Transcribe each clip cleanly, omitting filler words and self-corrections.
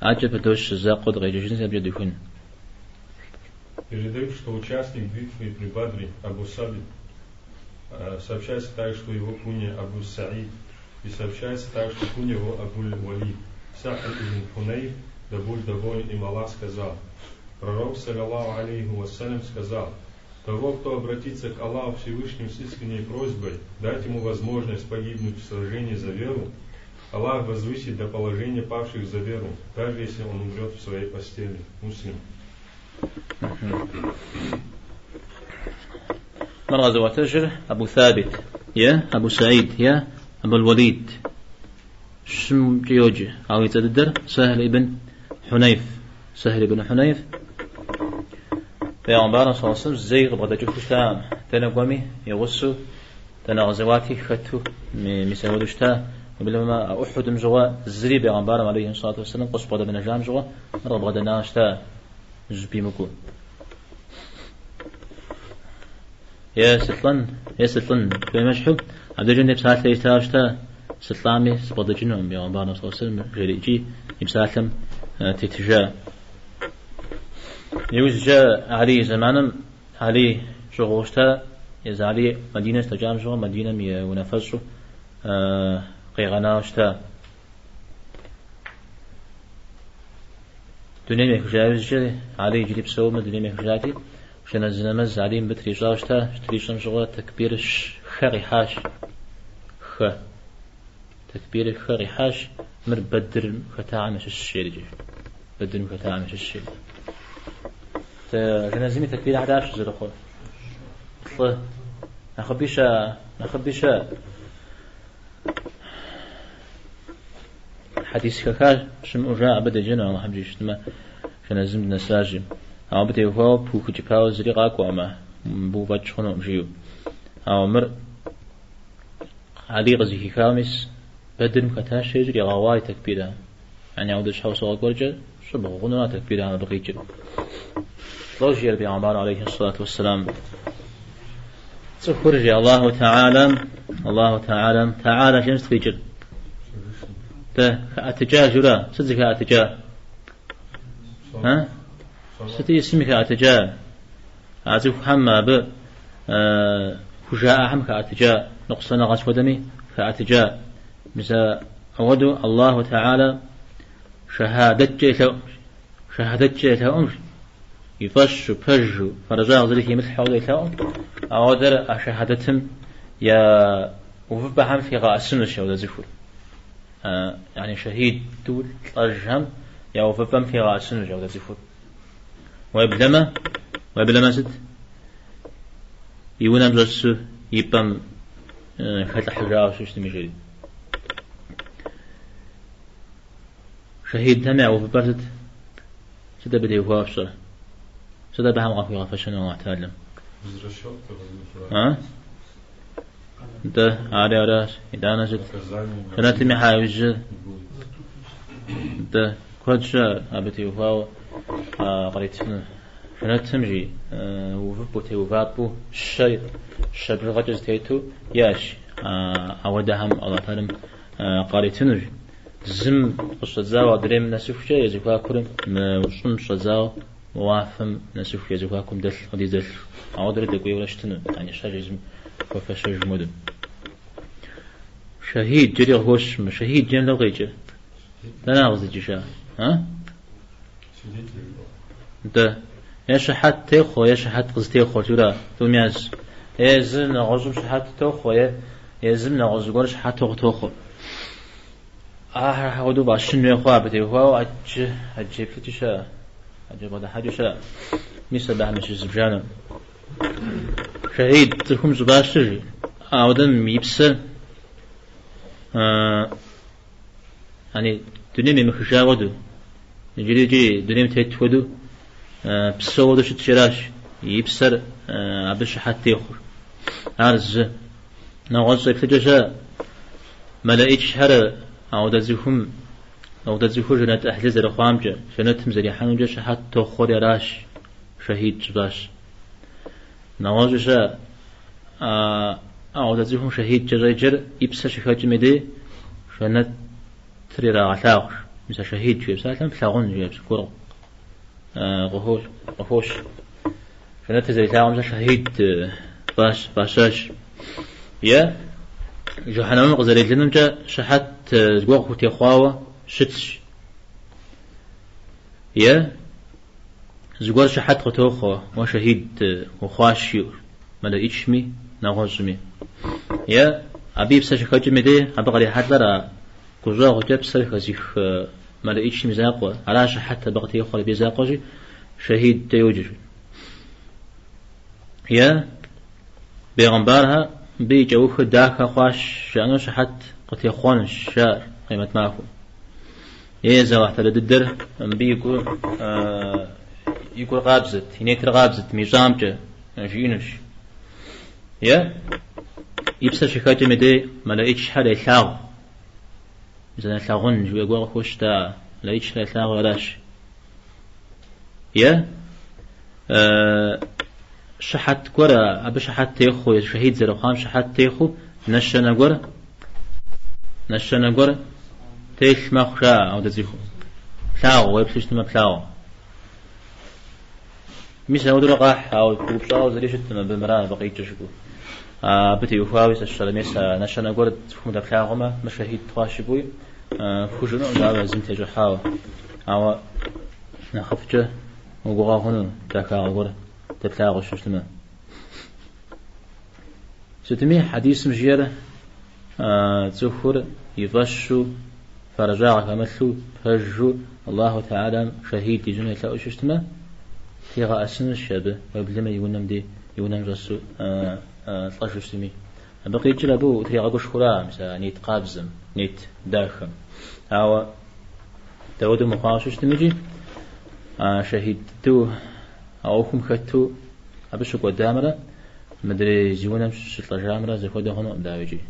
عجب دوش زاقود غيجين سبجد يكون. Передают, что участник битвы при Бадре Абу Сабит, сообщается так, что его кунья Абу Саид, и сообщается так, что кунья его Абу Валид. Сахаль ибн Хунейф, да будь доволен им Аллах, сказал: пророк, саллаллаху алейхи вассалям, сказал: того, кто обратится к Аллаху Всевышнему с искренней просьбой дать ему возможность погибнуть в сражении за веру, Аллах возвысит до положения павших за веру, даже если он умрет в своей постели. Муслим. من غزوة تجر أبو ثابت يا أبو سعيد يا أبو الوليد شم جيوجي أو يتدر سهل ابن حنيف سهل ابن حنيف بيغمبارا صلى الله عليه وسلم زيغ بغدا جوكشتا تنقومي يغسو تنغزواتي ختو مساودشتا وبلما أحد مجوا الزري بيغمبارا عليه الصلاة والسلام قص بغدا بنجام جوا رب غدا ناشتا زبي مكو يا ستلن بمشحو عبد الجنب ساعات ليستاشتا ستلامي سبغدا جنوم بيغمبارا صلى الله عليه وسلم جريجي يبساتم تتجا يوز جاء علي زمانا علي شغوشتا يزالي مدينة تجام شغل مدينة مي ونفسه قيغناشتا دنيا مخجاوز جاء علي جريب سوما دنيا مخجاتي وشنا الزنمز علي بتري جاشتا شتريشم شغل تكبير خري حاش تكبير خري حاش مر بدر ختاعمش الشيرجي بدر ختاعمش الشيرجي جنازيمي تكبير عداش زرقه نخبيشا حديث كاكاش شم أجاء بدا جنا الله حبجيش ما جنازيم نساجم أو بدي هو بوك جباو زرقاك وما بو باتشخنو مجيو أو مر علي غزي كامس بدر مكتاش يجري غواي تكبيرها يعني عودش حوص القرجة شبه غنوا تكبيرها بقيجر لوجي البيعمار عليه الصلاة والسلام تخرج الله تعالى جنس فيجر أتجاه جرا صدق أتجاه ها ستي اسمك أتجاه أعزف حما ب خجاء حم كأتجاه نقصنا غش ودمي كأتجاه مثل أود الله تعالى شهادت أمر يفش فج فرجاء ذلك مثل حوالي تاون أودر أشهادتهم يا وفبهم في غاسن الشهادة زفور يعني شهيد دول أرجهم يا وفبهم في غاسن الشهادة زفور ويبلما زد يونام جلسو يبام خلق حجاء وشوش تمجرد شهيد هم يا وفبهم زد سده بدي هو أفشر سده بهم غفي غفشنا وأعتالم ده عارف إذا نجد كنت محاوج ده كودش أبتي وفاو قريتنا كنت تمجي وفبوتي وفاتبو الشبر غجز تيتو ياش أودهم الله تعالى قريتنا زم قصة زاو دريم نسيف شيء يزكوا كرم وشون شزاو موافم نسيف يزكوا كم دل قدي دل عودر دقوي ولا شتنا يعني شاجزم وفشج مدن شهيد جري غوش شهيد جن لغيجة لا ناغز جشا ها ده يش حد تخو يش حد قز تخو ترى تومياز يزن غزم شحد تخو يزم نغز قرش حد تخو هودو باشن يخوا بدي هو أجيب فتشة أجيب هذا حاجة مثل بعمش الزبجانة شهيد تكون زباشر أودم يبصر يعني دنيا مخشى ودو يجري دنيا تهت ودو بسودو شتشراش يبصر عبش حتى يخر عرز نغز فتشة ملاك شهر أو دزيهم جنات أحجز رخامجة جناتهم زري حنوجة شحات تخور يراش شهيد جباش نواجش أو دزيهم شهيد جريجر يبسا شخاج مدي جنات تري راعتاغ مثل شهيد جيب سالم فلاغون جيب كور غهول غفوش فنتزل تاعهم مثل شهيد باشاش يا جو حنا مغزل لنا جا شحت زوق خوتي خواوه شتش يا زوق شحت خوتو خوا وشهيد وخواشيو مالا إيشمي نغوزمي يا أبي بسش خاجم مدي أبغى حتى كوجا غجب سر خزيخ مالا إيشمي زاقوا علاش حتى بغتي خال بيزاقوجي شهيد تيوجي يا بيغمبارها بيجوخ داك خواش شانو شحت قتي خوان الشار قيمة معكم يا زواحت لددر بيقول يقول غابزت ينيتر غابزت ميزامجة جينش يا يبسر شكاية مدي ما لقيتش حدا يثاغ إذا يثاغون جو يقول خوش تا لقيتش حدا يثاغ ولاش يا شحت كورا أبي شحت تيخو شهيد زر خام شحت تيخو نشنا كورا تيش ما خشا أو تزيخو ثاغ ويبسش نما ثاغ مش هودرو قاح أو بوبشاو زريش تما بمران بقيت شكو بتي يفاوس الشلميس نشنا كورا تفهم دكلاغما مشهيد تواشبوي فوجنا لا زين تجحاو أو نخفجه وقوا هنا دكلاغ كورا تبلاغ شو ستمي حديث مجيرة تذكر يفشو فرجاع كمثلو فجو الله تعالى شهيد يجون يتلاقوا شو اسمه في غاسن الشابه وبلما يونم دي يونم جسو طاش اسمي بقي جلبو تري غاكو شكرا مثلا نيت قابزم نيت داخم أو تودو مقاش اسمي شهيد تو أو كم خدتو أبشك قدامنا مدري جوانا مش الجامرة زي خده هنا داويجي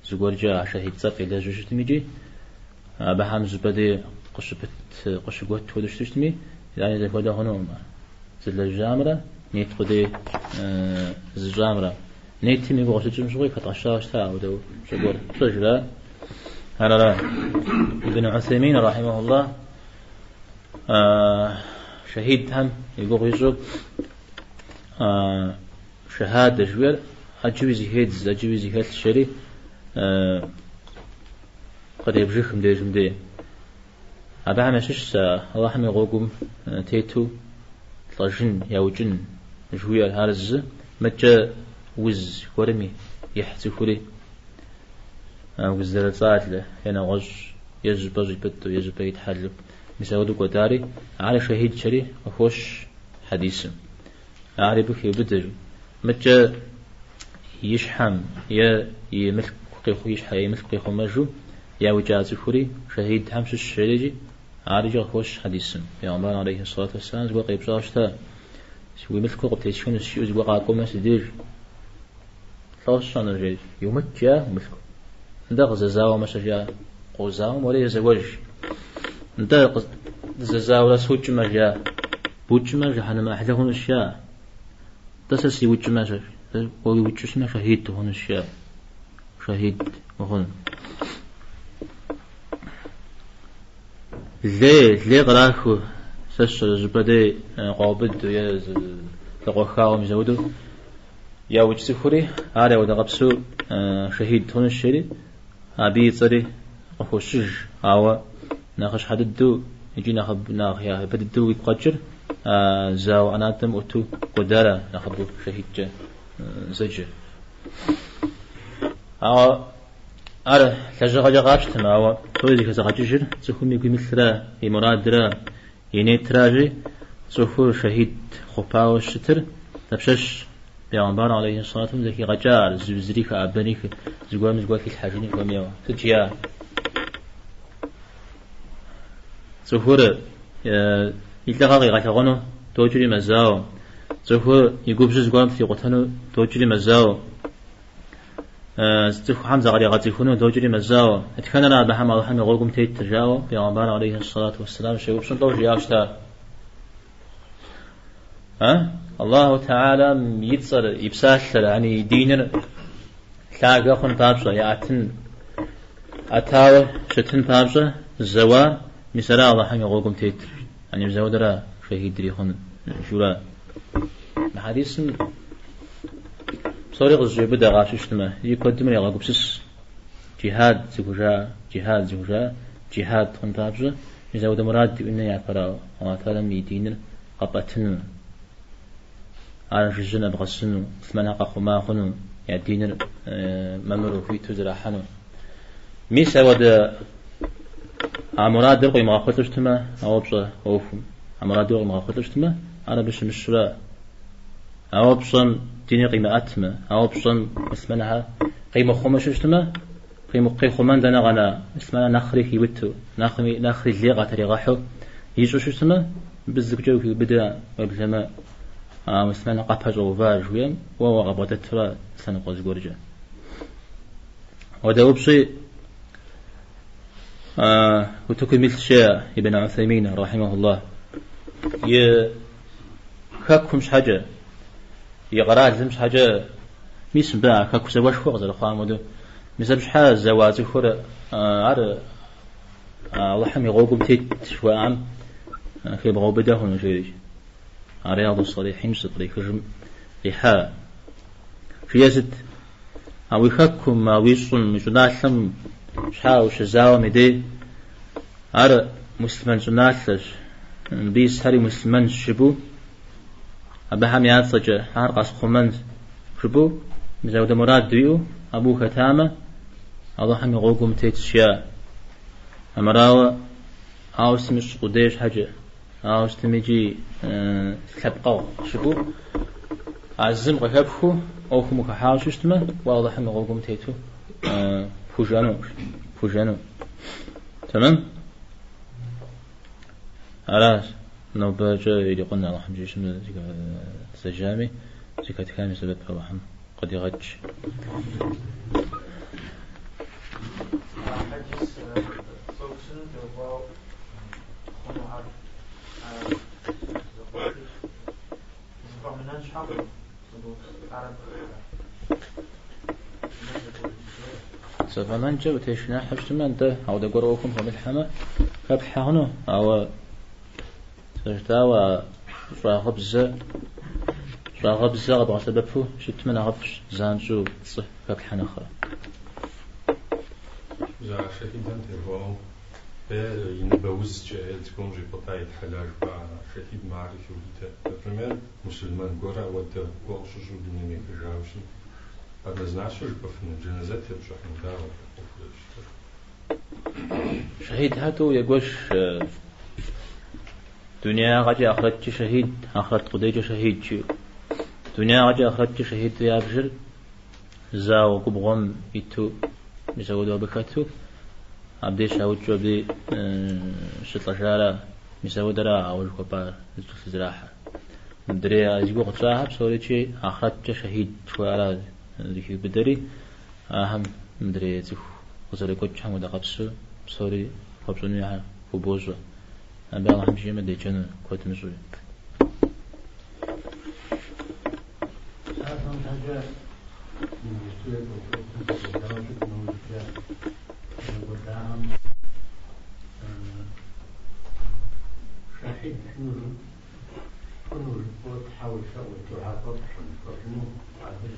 زوجور جا شهيد صف إلى جوش تميجي بحام زبدي قش قوت ودش تشتمي يعني زي خده هنا زي الجامرة نيت خده زي الجامرة نيت تيمي بقى شو شوي كتعشاش تا ودو شجور شجرة هلا لا ابن عثيمين رحمه الله شهيد هم يقول يجوب شهادة جوير أجوزي هيدز أجوزي هيد الشري قد يبجيخ مدي أبا عمشش الله حمي غوكم تيتو طاجن يوجن جوير هارز متى وز ورمي يحتي خوري وزر صاعد له هنا غج يجب يبتو يجب يتحلب مساودو قداري على شهيد شري وخوش حديث أعرف كيف بدر متى يشحم يا يملك قيخو يشحى يملك قيخو مجو يا وجاز خوري شهيد همش الشريجي عارج خوش حديث يا عمر عليه الصلاة والسلام زوا قيب صاشتا شو يملك قبل شون الشيء زوا قاكم مسدير خلاص أنا جيد يومك جا ملك ندغ زاو مسجا قوزاو ولا زواج ندغ زاو لا سوتش ما جا بوتش ما جا أنا ما أحد هون الشيء تسسي وتش ما جا وي وتش ما شهيد هون الشيء شهيد وهون ليه غراخو سش زبدة قابض يا تقوخاو مزودو يا وجسي خوري هذا وده قبسو شهيد هون الشري أبي صري أخوشج أو ناقش حددو يجي ناخب ناخ يا بددو يقجر زاو أناتم أتو قدرة ناخبو شهيد زجر أو أره تجربة جاقشت ما هو توي ذيك زاقشر تخوم يقول مثل يمرادرا ينتراجي تخو شهيد خباو الشتر تبشش بيعمر عليه الصلاة والسلام ذكي غجار زبزريك أبنيك زقوام زقواك الحاجين ومياه تجيا تخور يلتقى غتغنو توجري مزاو تخور يقوم زقوام في قطنو توجري مزاو تخو حمزة غري غتخونو توجري مزاو اتكننا بحم الله حمي غوكم تيت تجاو بيعمر عليه الصلاة والسلام شيء وبشن توجري أشتا الله تعالى يتصل يبسال يعني دينر تلاقى خن بابشة يعتن أتاوه شتن بابشة زوا مثلا الله حمي غوكم تيت يعني مزودرا شهيد دريخون شورا الحديث صوري غزي بدا غاششتما يقدم لي غاكم سس جهاد زوجا جهاد خنتابزه مزود مراد إنه يعبر واتلا ميدين قبتن على جزنا بغسنو ثمانها قخما خنو يدين ممرو في تزرع حنو ميسا ود عمراد دقي ما خطشتما أو بص أوفم عمراد دقي ما خطشتما أنا بش مشرا أو بصم ديني قيمة أتما أو بصم اسمناها قيمة خمسشتما قيمة خمان دنا غنا اسمنا نخري يبتو نخري اللي غاتري غاحو يجو شتما بالزوجو في بدا وبلما اسمنا قفاج وفاج ويم وغبطت ترى سنقوز جورجا وده بشيء وتكمل شيء ابن عثيمين رحمه الله يكاكم حاجة يقرأ زمش حاجة ميسم بقى كاكو سواش فوق زي الخام وده مزبش حاجة زواج خورة عر الله حمي غوكم تيت شوى عم في بغو بداه ونجريج رياض الصالحين سطري كجم ريحاء في يزد أو يخكم ما ويصل مجناسم شحاو شزاو مدي عر مسلمان جناسش بيس هاري مسلمان شبو أبهم ياتسج هارقص خمن شبو مزود مراد ديو أبو ختامة الله حمي غوكم تيت شيا أمراوة أو سمش قديش حاجة أو استمجي تبقى شبو عزم غكبخو أو كم كحاوش استمه واضح إنه غوكم تيتو فوجانو تمام علاش نوباجة اللي قلنا راح نجي شنو سجامي زكاة كامل سبب فرحم قد يغش سفنانجا وتشنا حشتما ده أو ده قروكم هم الحما كبحانو أو سجدا راغب زا غبا سببه شت من غبش زانجو صح كبحنا خا زا شهيدان تبغى ينبوز جاهل تكون جي بطاية حلاج بع شهيد معرفي ولته например مسلمان قرأ وده قوش جو بنيمي كجاوشي هذا زناشر بفن جنازات يبشح مداوة شهيد هاتو يقوش دنيا غجي أخرجت شهيد أخرجت قديج شهيد شو دنيا غجي أخرجت شهيد يا بجل زاو قبغم يتو مسودوا بكتو عبدي شاوتشو عبدي شطلة شارع مسودرا أول كبار زراحة دري أجيبو قطعها بسوري شيء أخرجت شهيد شو على ذي بدري أهم مدري زخ وزاري كوتش هم دقابسو بسوري خبزوني فبوزو أبي الله همشي ما ديجنا كوت مسوي شهيد شنو تحاول تسوي تعاقب شنو عادل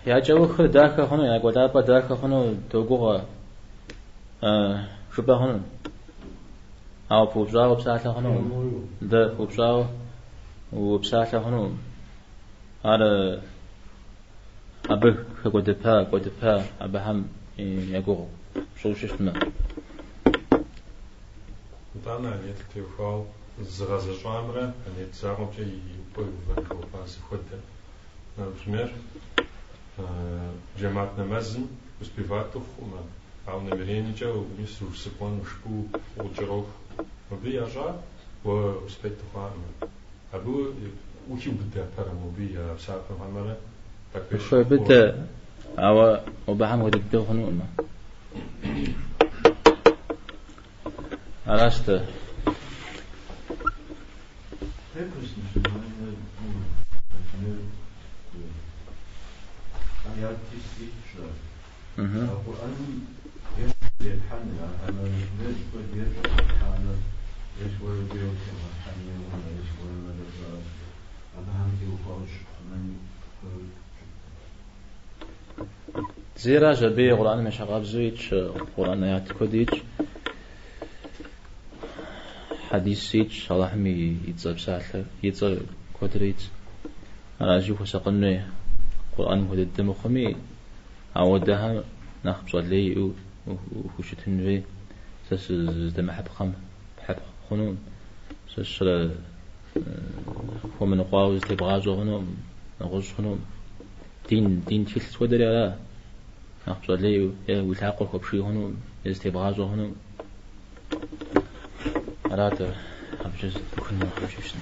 يا جوخ داك هنا يا قدابة داك هنا توقع شبه هنا أو بوبزاو بساعة هنا ده بوبزاو وبساعة هنا على أبه قدبها أبهم يقول شو شفنا دانا نيت تيوفاو الزغازة شامرة نيت زاغم جاي يبوي بانكو باس خدة например جماعة نمازن успеватов ума а у намеренича у мису секунд шпу учеров вбияжа و успеть тухами абу учил бда парамобия сафа хамара так شو بده أو وبهم قد بدخنوا ما عرفت القرآن يشمل الحنة أنا نسبة الحنة يشمل البيوت الحنة ولا يشمل المدرسة أنا همتي وفوش من زيرا جبي قرآن مش عقاب زويتش قرآن آيات كوديتش حديث سيتش الله حمي يتصب ساعة يتصب كودريت أنا أجيب وسقني قرآن هو الدم خمي عودها نخبص لي وخشتن في سس دم حب خم حب خنون سس هو من قاوز تبغازو خنون نغز خنون دين تلت ودري على نخبص لي وتعقل خبشي خنون يستبغازو خنون أراد أبجز كنا خبشي